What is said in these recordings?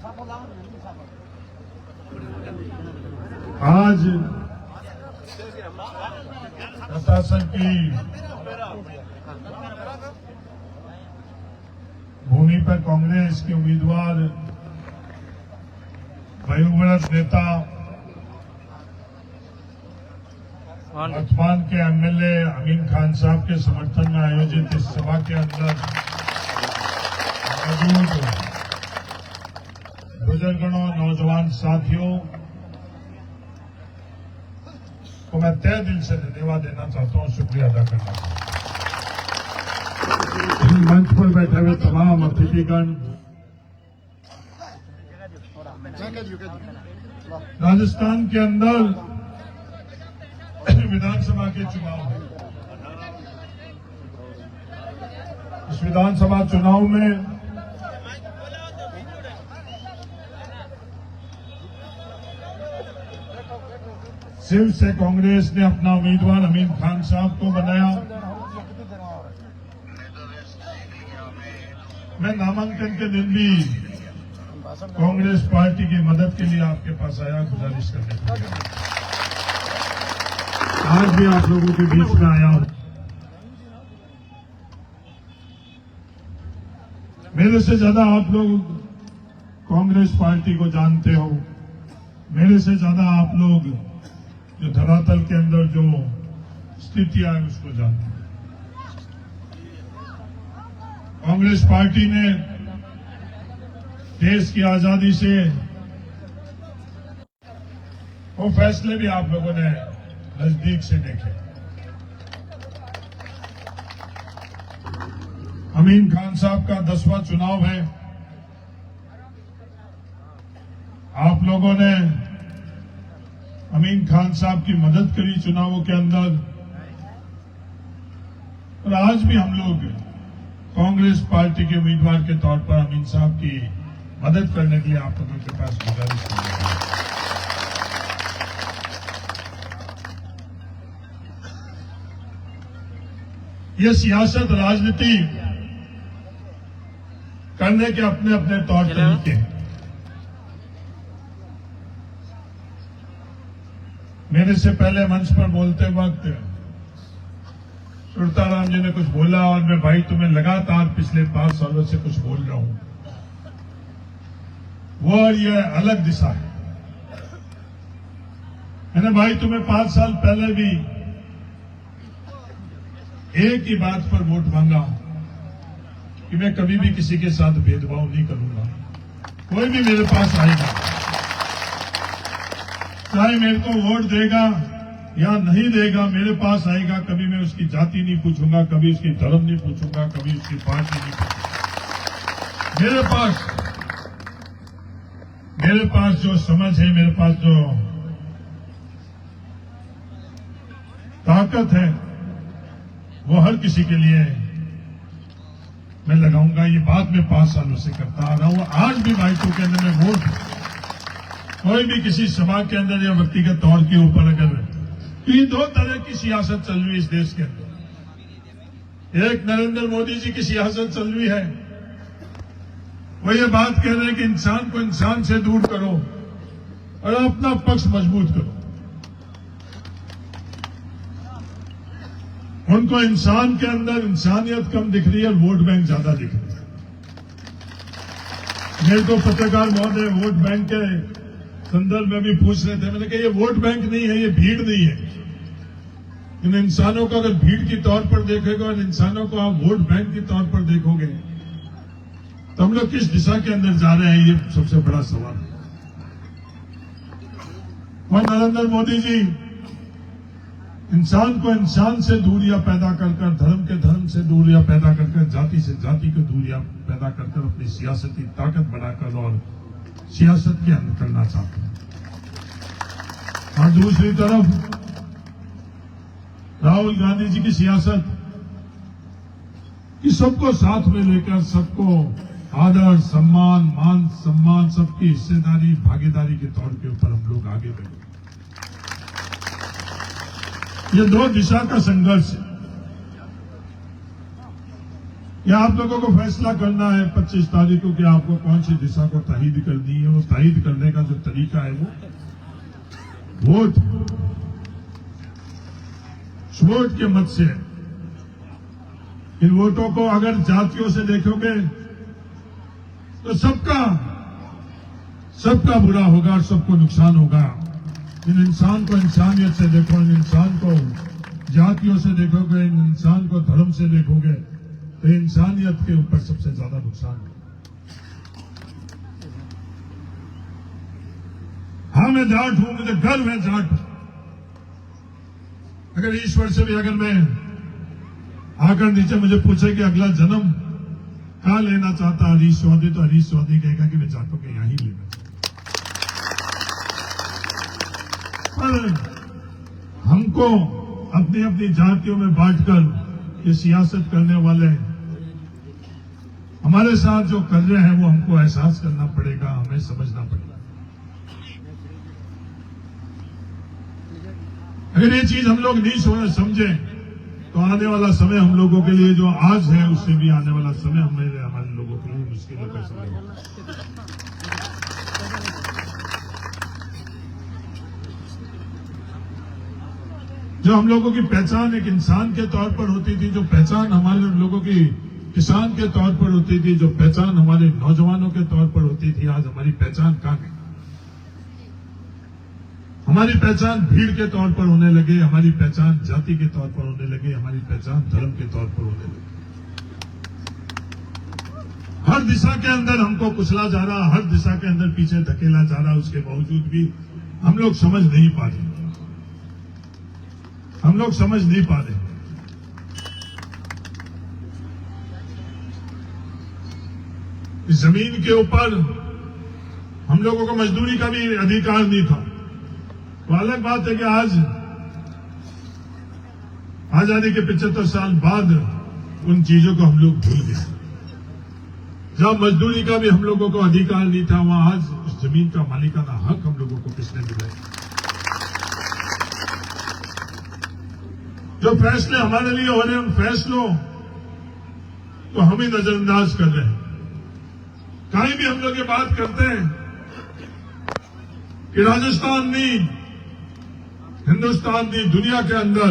आज प्रशासन की भूमि पर कांग्रेस के उम्मीदवार वयोवृद्ध नेता वर्तमान के एमएलए अमीन खान साहब के समर्थन में आयोजित इस सभा के अंदर मौजूद बुजुर्गों, नौजवान साथियों को मैं तहे दिल से धन्यवाद देना चाहता हूं, शुक्रिया अदा करना चाहता हूं। मंच पर बैठे हुए तमाम अतिथिगण, राजस्थान के अंदर विधानसभा के चुनाव है। इस विधानसभा चुनाव में सिर्फ से कांग्रेस ने अपना उम्मीदवार अमीन खान साहब को बनाया। मैं नामांकन के दिन भी कांग्रेस पार्टी की मदद के लिए आपके पास आया, गुजारिश करने के लिए। आज भी आप लोगों के बीच में आया हूं। मेरे से ज्यादा आप लोग कांग्रेस पार्टी को जानते हो, मेरे से ज्यादा आप लोग जो धरातल के अंदर जो स्थितियां है उसको जानते हैं। कांग्रेस पार्टी ने देश की आजादी से वो फैसले भी आप लोगों ने नजदीक से देखे। अमीन खान साहब का 10वां चुनाव है। आप लोगों ने अमीन खान साहब की मदद करी चुनावों के अंदर, और आज भी हम लोग कांग्रेस पार्टी के उम्मीदवार के तौर पर अमीन साहब की मदद करने के लिए आप लोगों के पास गुजारिश करेंगे। ये सियासत, राजनीति करने के अपने अपने तौर तरीके हैं। मेरे से पहले मंच पर बोलते वक्त सुरताराम जी ने कुछ बोला और मैं भाई तुम्हें लगातार पिछले 5 सालों से कुछ बोल रहा हूं, वो और ये अलग दिशा है। मैंने भाई तुम्हें 5 साल पहले भी एक ही बात पर वोट मांगा कि मैं कभी भी किसी के साथ भेदभाव नहीं करूंगा। कोई भी मेरे पास आएगा, चाहे मेरे को वोट देगा या नहीं देगा, मेरे पास आएगा, कभी मैं उसकी जाति नहीं पूछूंगा, कभी उसकी धर्म नहीं पूछूंगा, कभी उसकी पार्टी नहीं पूछूंगा। मेरे पास जो समझ है, मेरे पास जो ताकत है, वो हर किसी के लिए मैं लगाऊंगा। ये बात मैं 5 सालों से करता आ रहा हूं। आज भी बाइकों के अंदर में वोट, कोई भी किसी सभा के अंदर या व्यक्तिगत तौर के ऊपर अगर, तो ये 2 तरह की सियासत चल रही है इस देश के अंदर। एक नरेंद्र मोदी जी की सियासत चल रही है, वो ये बात कह रहे हैं कि इंसान को इंसान से दूर करो और अपना पक्ष मजबूत करो। उनको इंसान के अंदर इंसानियत कम दिख रही है और वोट बैंक ज्यादा दिख रही है। मेरे को पत्रकार महोदय वोट बैंक के संदर्भ में भी पूछ रहे थे। मैंने कहा ये वोट बैंक नहीं है, ये भीड़ नहीं है। इन इंसानों को अगर भीड़ के तौर पर देखेगा और इंसानों को आप वोट बैंक के तौर पर देखोगे तो हम लोग किस दिशा के अंदर जा रहे हैं, ये सबसे बड़ा सवाल है। और नरेंद्र मोदी जी इंसान को इंसान से दूरियां पैदा कर, धर्म के धर्म से दूरियां पैदा कर, जाति से जाति की दूरियां पैदा कर अपनी सियासती ताकत बनाकर और सियासत के अंदर करना चाहते हैं। और दूसरी तरफ राहुल गांधी जी की सियासत कि सबको साथ में लेकर, सबको आदर, सम्मान, मान सम्मान, सबकी हिस्सेदारी, भागीदारी के तौर के ऊपर हम लोग आगे बढ़े। ये 2 दिशा का संघर्ष है। या आप लोगों को फैसला करना है 25 तारीख को कि आपको कौन सी दिशा को ताहीद करनी है। वो ताहीद करने का जो तरीका है वो वोट के मत से है। इन वोटों को अगर जातियों से देखोगे तो सबका बुरा होगा और सबको नुकसान होगा। इन इंसान को इंसानियत से देखो, इन इंसान को जातियों से देखोगे, इन इंसान को धर्म से देखोगे तो इंसानियत के ऊपर सबसे ज्यादा नुकसान है। हाँ, मैं जाट हूं, मुझे गर्व है जाट। अगर ईश्वर से भी अगर मैं आकर नीचे मुझे पूछे कि अगला जन्म कहां लेना चाहता हरीश चौधरी, तो हरीश चौधरी कहेगा कि मैं जाटों के यहां ही लेना चाहता। पर हमको अपनी अपनी जातियों में बांटकर ये सियासत करने वाले हमारे साथ जो कर रहे हैं वो हमको एहसास करना पड़ेगा, हमें समझना पड़ेगा। अगर ये चीज हम लोग नहीं समझे तो आने वाला समय हम लोगों के लिए जो आज है उससे भी आने वाला समय हमारे लोगों के लिए मुश्किलों का समय होगा। जो हम लोगों की पहचान एक इंसान के तौर पर होती थी, जो पहचान हमारे लोगों की किसान के तौर पर होती थी, जो पहचान हमारे नौजवानों के तौर पर होती थी, आज हमारी पहचान कहां गई? हमारी पहचान भीड़ के तौर पर होने लगे, हमारी पहचान जाति के तौर पर होने लगे, हमारी पहचान धर्म के तौर पर होने लगे। हर दिशा के अंदर हमको कुचला जा रहा, हर दिशा के अंदर पीछे धकेला जा रहा, उसके बावजूद भी हम लोग समझ नहीं पा रहे। हम लोग समझ नहीं पा रहे। इस जमीन के ऊपर हम लोगों को मजदूरी का भी अधिकार नहीं था। तो अलग बात है कि आज आजादी के 75 साल बाद उन चीजों को हम लोग भूल गए। जहां मजदूरी का भी हम लोगों को अधिकार नहीं था, वहां आज उस जमीन का मालिकाना हक हम लोगों को किसने दिलाया? जो फैसले हमारे लिए हो रहे हैं, उन फैसलों को हम ही नजरअंदाज कर रहे हैं। कहीं भी हम लोग ये बात करते हैं कि राजस्थान नहीं, हिंदुस्तान नहीं, दुनिया के अंदर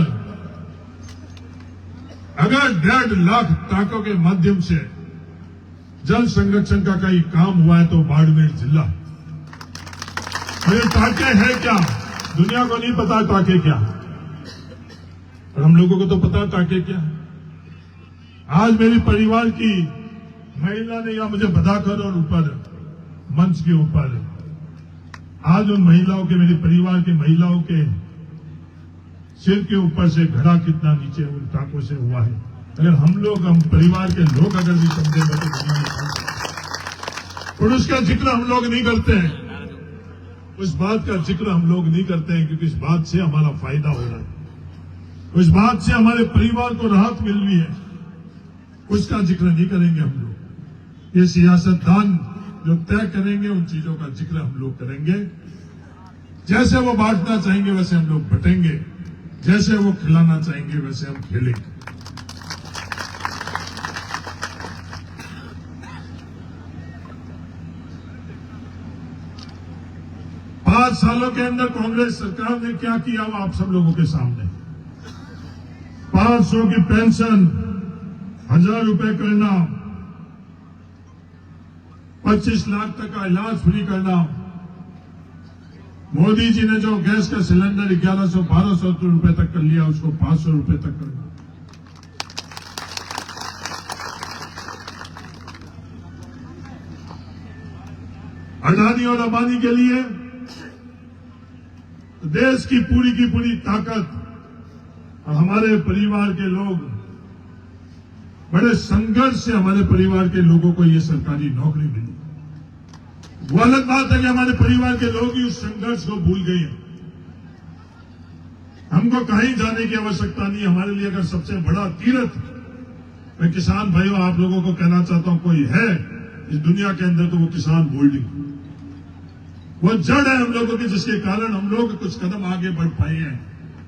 अगर 1.5 लाख टाकों के माध्यम से जल संरक्षण का कहीं काम हुआ है तो बाड़मेर जिला। और ये टाके हैं क्या? दुनिया को नहीं पता टाके क्या, और हम लोगों को तो पता टाके क्या। आज मेरी परिवार की महिला ने या मुझे बताकर और ऊपर मंच के ऊपर आज उन महिलाओं के, मेरे परिवार की महिलाओं के सिर के ऊपर से घड़ा कितना नीचे उन टाकों से हुआ है। अगर हम परिवार के लोग अगर भी समझेंगे तो उसका जिक्र हम लोग नहीं करते हैं, उस बात का जिक्र हम लोग नहीं करते हैं, क्योंकि इस बात से हमारा फायदा हो रहा है, उस बात से हमारे परिवार को राहत मिल रही है, उसका जिक्र नहीं करेंगे हम लोग। ये सियासतदान जो तय करेंगे उन चीजों का जिक्र हम लोग करेंगे। जैसे वो बांटना चाहेंगे वैसे हम लोग बटेंगे, जैसे वो खिलाना चाहेंगे वैसे हम खेलेंगे। पांच सालों के अंदर कांग्रेस सरकार ने क्या किया वो आप सब लोगों के सामने। 500 की पेंशन, 1000 रुपए करना, 25 लाख तक का इलाज फ्री करना, मोदी जी ने जो गैस का सिलेंडर 1100-1200 रुपए तक कर लिया उसको 500 रुपए तक करना। अडानी और अंबानी के लिए देश की पूरी ताकत और हमारे परिवार के लोग बड़े संघर्ष से हमारे परिवार के लोगों को ये सरकारी नौकरी मिली। वो अलग बात है कि हमारे परिवार के लोग ही उस संघर्ष को भूल गए हैं। हमको कहीं जाने की आवश्यकता नहीं। हमारे लिए अगर सबसे बड़ा तीर्थ, मैं किसान भाइयों आप लोगों को कहना चाहता हूं, कोई है इस दुनिया के अंदर तो वो किसान होल्डिंग, वो जड़ है हम लोगों की, जिसके कारण हम लोग कुछ कदम आगे बढ़ पाए हैं।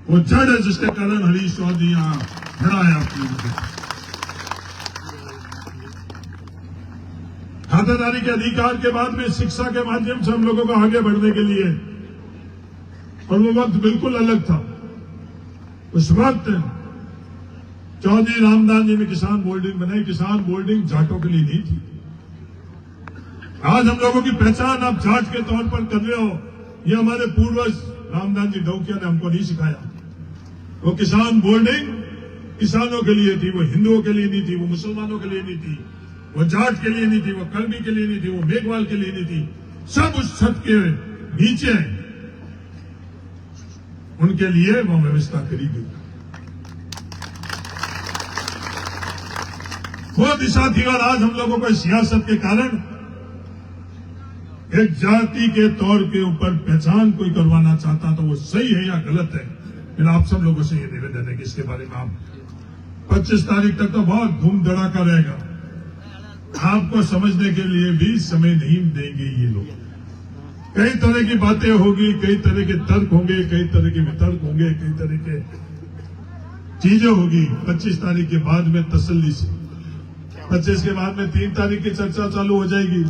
वो जड़ है जिसके कारण हरीश चौधरी यहां खड़ा है आप लोगों के। खातादारी के अधिकार के बाद में शिक्षा के माध्यम से हम लोगों को आगे बढ़ने के लिए, और वो वक्त बिल्कुल अलग था। उस वक्त चौधरी रामदास जी ने किसान बोर्डिंग बनाई। किसान बोर्डिंग जाटों के लिए नहीं थी। आज हम लोगों की पहचान आप जाट के तौर पर कर रहे हो, ये हमारे पूर्वज रामदास जी डौकिया ने हमको नहीं सिखाया। वो किसान बोर्डिंग किसानों के लिए थी, वो हिंदुओं के लिए नहीं थी, वो मुसलमानों के लिए नहीं थी, वो जाट के लिए नहीं थी, वो कर्मी के लिए नहीं थी, वो मेघवाल के लिए नहीं थी। सब उस छत के नीचे उनके लिए वो व्यवस्था करी गई। वो दिशा थी। और आज हम लोगों को सियासत के कारण एक जाति के तौर के ऊपर पहचान कोई करवाना चाहता तो वो सही है या गलत है। फिर आप सब लोगों से ये निवेदन है कि इसके बारे में आप 25 तारीख तक तो बहुत धूम धड़ाका रहेगा। आपको समझने के लिए भी समय नहीं देंगे ये लोग। कई तरह की बातें होगी, कई तरह के तर्क होंगे, कई तरह के वितर्क होंगे, कई तरह के चीजें होगी। 25 तारीख के बाद में तसल्ली से, 25 के बाद में 3 तारीख की चर्चा चालू हो जाएगी।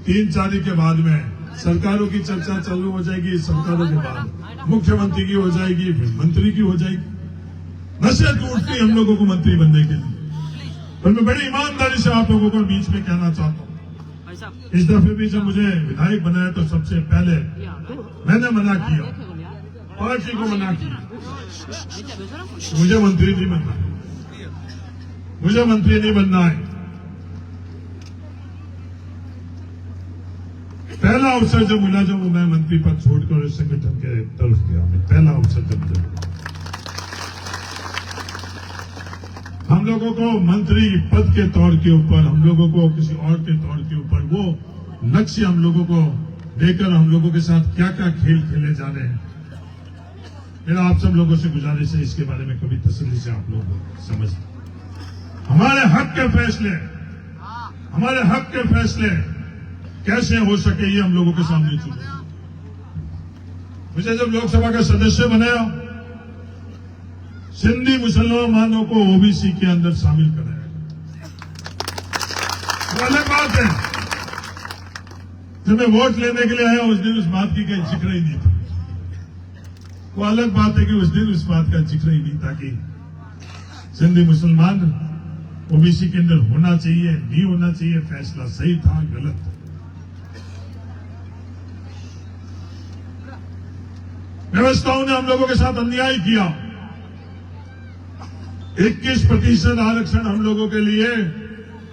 3 तारीख के बाद में सरकारों की चर्चा चालू हो जाएगी। सरकारों के बाद मुख्यमंत्री की हो जाएगी, फिर मंत्री की हो जाएगी। नशे उठती हम लोगों को मंत्री बनने के लिए। और मैं बड़ी ईमानदारी से आप लोगों को बीच में कहना चाहता हूँ, इस दफे भी जब मुझे विधायक बनाया तो सबसे पहले मैंने मना किया, पार्टी को मना किया, मुझे मंत्री नहीं बनना, मुझे मंत्री नहीं बनना है। पहला अवसर जब मिला, जब मैं मंत्री पद छोड़कर इस संगठन के तरफ गया, मैं पहला अवसर जब मिला, हम लोगों को मंत्री पद के तौर के ऊपर, हम लोगों को किसी और के तौर के ऊपर वो लक्ष्य हम लोगों को देकर हम लोगों के साथ क्या क्या खेल खेले जा रहे हैं। मेरा आप सब लोगों से गुजारिश है, इसके बारे में कभी तसल्ली से आप लोग समझ। हमारे हक के फैसले, हमारे हक के फैसले कैसे हो सके, ये हम लोगों के सामने चुने। मुझे जब लोकसभा का सदस्य बनाया, सिंधी मुसलमानों को ओबीसी के अंदर शामिल कराया। वो अलग बात है, जब मैं वोट लेने के लिए आया उस दिन उस बात की कहीं जिक्र ही नहीं था। वो अलग बात है कि उस दिन उस बात का जिक्र ही नहीं था कि सिंधी मुसलमान ओबीसी के अंदर होना चाहिए, नहीं होना चाहिए, फैसला सही था गलत था। व्यवस्थाओं ने हम लोगों के साथ अन्याय किया। 21% आरक्षण हम लोगों के लिए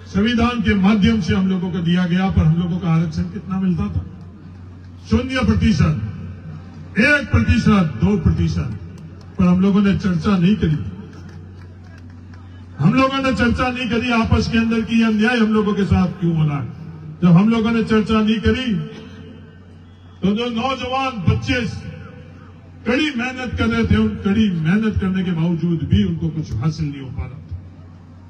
संविधान के माध्यम से हम लोगों को दिया गया, पर हम लोगों का आरक्षण कितना मिलता था? 0%, 1%, 2%। पर हम लोगों ने चर्चा नहीं करी, हम लोगों ने चर्चा नहीं करी आपस के अंदर की अन्याय हम लोगों के साथ क्यों हो रहा है। जब हम लोगों ने चर्चा नहीं करी तो जो नौजवान बच्चे कड़ी मेहनत कर रहे थे, उन कड़ी मेहनत करने के बावजूद भी उनको कुछ हासिल नहीं हो पा रहा था।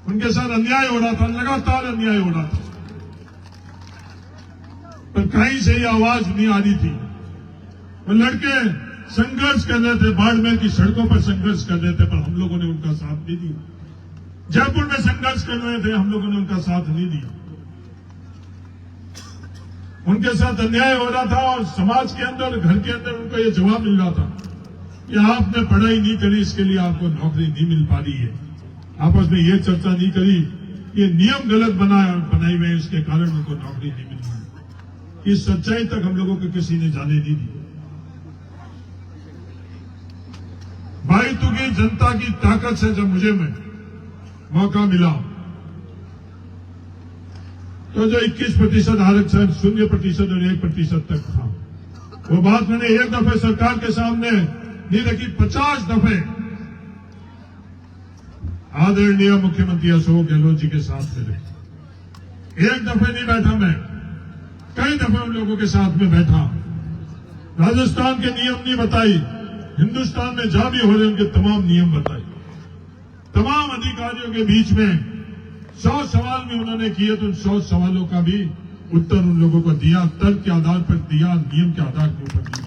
उनके साथ अन्याय हो रहा था, लगातार अन्याय हो रहा था, पर कहीं से ये आवाज नहीं आ रही थी। वो लड़के संघर्ष कर रहे थे, बाड़मेर की सड़कों पर संघर्ष कर रहे थे, पर हम लोगों ने उनका साथ नहीं दिया। जयपुर में संघर्ष कर रहे थे, हम लोगों ने उनका साथ नहीं दिया। उनके साथ अन्याय हो रहा था और समाज के अंदर, घर के अंदर उनको ये जवाब मिल रहा था कि आपने पढ़ाई नहीं करी, इसके लिए आपको नौकरी नहीं मिल पा रही है। आपस में ये चर्चा नहीं करी, ये नियम गलत बनाए हुए, इसके कारण उनको नौकरी नहीं मिल रही। इस सच्चाई तक हम लोगों को किसी ने जाने नहीं दी। भाई तू की जनता की ताकत से जब मुझे मौका मिला तो जो 21% आरक्षण 0% और 1% तक था, वो बात मैंने एक दफे सरकार के सामने नहीं रखी, 50 दफे आदरणीय मुख्यमंत्री अशोक गहलोत जी के साथ में रखी। एक दफे नहीं बैठा मैं, कई दफे उन लोगों के साथ में बैठा। राजस्थान के नियम नहीं बताई, हिंदुस्तान में जहां भी हो रहे उनके तमाम नियम बताए। तमाम अधिकारियों के बीच में 100 सवाल भी उन्होंने किए, तो उन 100 सवालों का भी उत्तर उन लोगों को दिया, तर्क के आधार पर दिया, नियम के आधार के ऊपर दिया।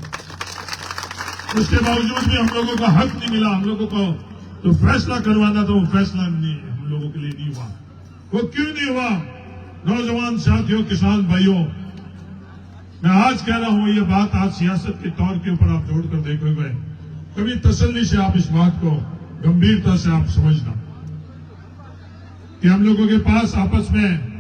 उसके बावजूद भी हम लोगों का हक नहीं मिला। हम लोगों को तो फैसला करवाना था, वो फैसला नहीं हम लोगों के लिए नहीं हुआ। वो क्यों नहीं हुआ? नौजवान साथियों, किसान भाइयों, मैं आज कह रहा हूं, ये बात आज सियासत के तौर के ऊपर आप जोड़कर देखोगे, कभी तसल्ली से आप इस बात को गंभीरता से आप समझना कि हम लोगों के पास आपस में